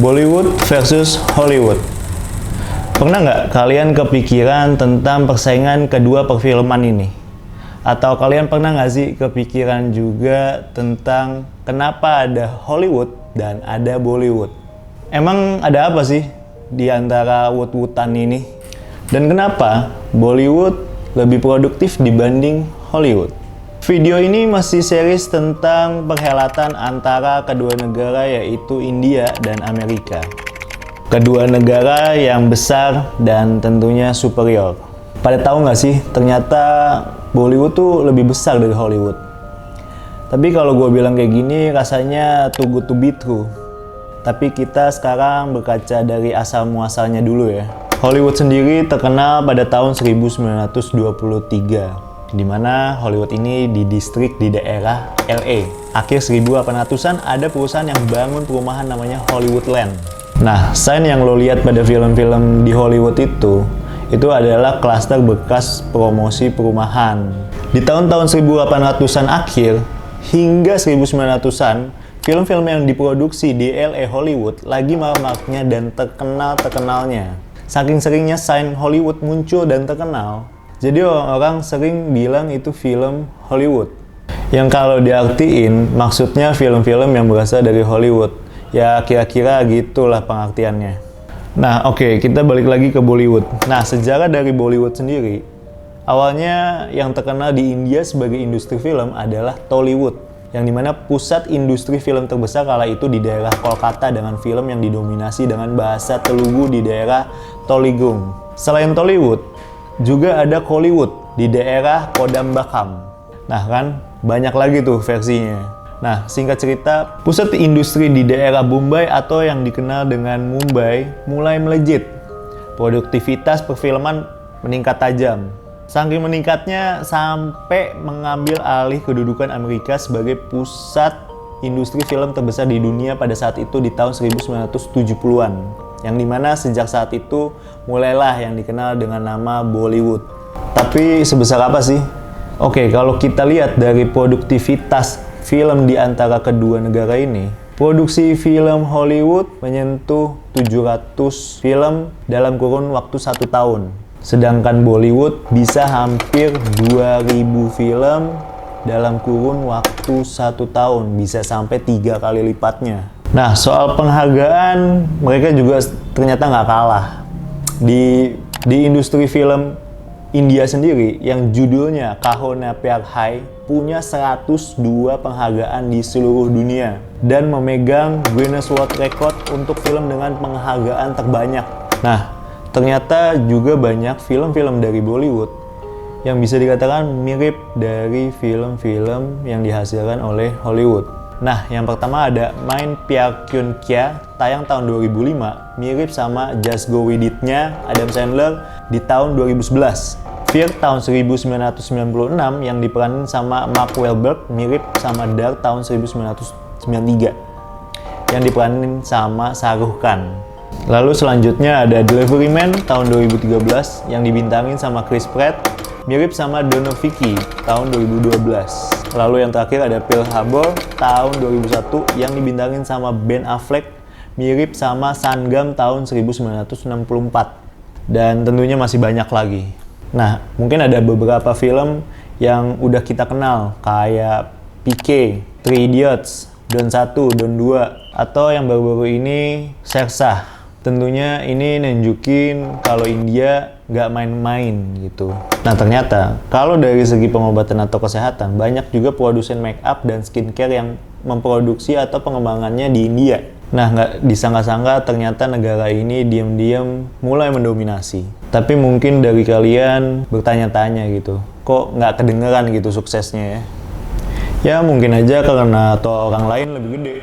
Bollywood versus Hollywood. Pernah nggak kalian kepikiran tentang persaingan kedua perfilman ini? Atau kalian pernah nggak sih kepikiran juga tentang kenapa ada Hollywood dan ada Bollywood? Emang ada apa sih di antara wood-woodan ini? Dan kenapa Bollywood lebih produktif dibanding Hollywood? Video ini masih series tentang perhelatan antara kedua negara, yaitu India dan Amerika. Kedua negara yang besar dan tentunya superior. Pada tahu nggak sih, ternyata Bollywood tuh lebih besar dari Hollywood. Tapi kalau gue bilang kayak gini, rasanya too good to be true. Tapi kita sekarang berkaca dari asal muasalnya dulu ya. Hollywood sendiri terkenal pada tahun 1923. Di mana Hollywood ini didistrik di daerah LA. Akhir 1800-an ada perusahaan yang bangun perumahan namanya Hollywoodland. Nah, sign yang lo lihat pada film-film di Hollywood itu adalah klaster bekas promosi perumahan. Di tahun-tahun 1800-an akhir hingga 1900-an, film-film yang diproduksi di LA Hollywood lagi marak-maraknya dan terkenal-terkenalnya. Saking seringnya sign Hollywood muncul dan terkenal, jadi orang-orang sering bilang itu film Hollywood. Yang kalau diartiin, maksudnya film-film yang berasal dari Hollywood. Ya kira-kira gitulah pengertiannya. Nah oke, kita balik lagi ke Bollywood. Nah, sejarah dari Bollywood sendiri, awalnya yang terkenal di India sebagai industri film adalah Tollywood, yang dimana pusat industri film terbesar kala itu di daerah Kolkata dengan film yang didominasi dengan bahasa Telugu di daerah Tollygung. Selain Tollywood, juga ada Kollywood di daerah Kodambakam. Nah kan, banyak lagi tuh versinya. Nah, singkat cerita, pusat industri di daerah Mumbai atau yang dikenal dengan Mumbai mulai melejit. Produktivitas perfilman meningkat tajam. Saking meningkatnya sampai mengambil alih kedudukan Amerika sebagai pusat industri film terbesar di dunia pada saat itu di tahun 1970-an. Yang dimana sejak saat itu mulailah yang dikenal dengan nama Bollywood. Tapi sebesar apa sih? Oke, kalau kita lihat dari produktivitas film di antara kedua negara ini, produksi film Hollywood menyentuh 700 film dalam kurun waktu 1 tahun. Sedangkan Bollywood bisa hampir 2000 film dalam kurun waktu 1 tahun, bisa sampai 3 kali lipatnya. Nah, soal penghargaan, mereka juga ternyata nggak kalah. Di industri film India sendiri, yang judulnya Kaho Na Pyar Hai, punya 102 penghargaan di seluruh dunia dan memegang Guinness World Record untuk film dengan penghargaan terbanyak. Nah, ternyata juga banyak film-film dari Bollywood yang bisa dikatakan mirip dari film-film yang dihasilkan oleh Hollywood. Nah, yang pertama ada Main Pyar Kyun Kya, tayang tahun 2005, mirip sama Just Go With It-nya Adam Sandler di tahun 2011. Fear tahun 1996 yang diperanin sama Mark Wahlberg, mirip sama Dark tahun 1993 yang diperanin sama Shah Rukh Khan. Lalu selanjutnya ada Delivery Man tahun 2013 yang dibintangin sama Chris Pratt, mirip sama Donoviki tahun 2012. Lalu yang terakhir ada Pearl Harbor tahun 2001 yang dibintangin sama Ben Affleck, mirip sama Sangam tahun 1964. Dan tentunya masih banyak lagi. Nah, mungkin ada beberapa film yang udah kita kenal kayak PK, Three Idiots, Don 1, Don 2, atau yang baru-baru ini Shershaah. Tentunya ini nunjukin kalau India nggak main-main gitu. Nah, ternyata kalau dari segi pengobatan atau kesehatan, banyak juga produsen make up dan skincare yang memproduksi atau pengembangannya di India. Nah, nggak disangka-sangka ternyata negara ini diam-diam mulai mendominasi. Tapi mungkin dari kalian bertanya-tanya gitu, kok nggak kedengeran gitu suksesnya ya? Ya mungkin aja karena toh orang lain lebih gede.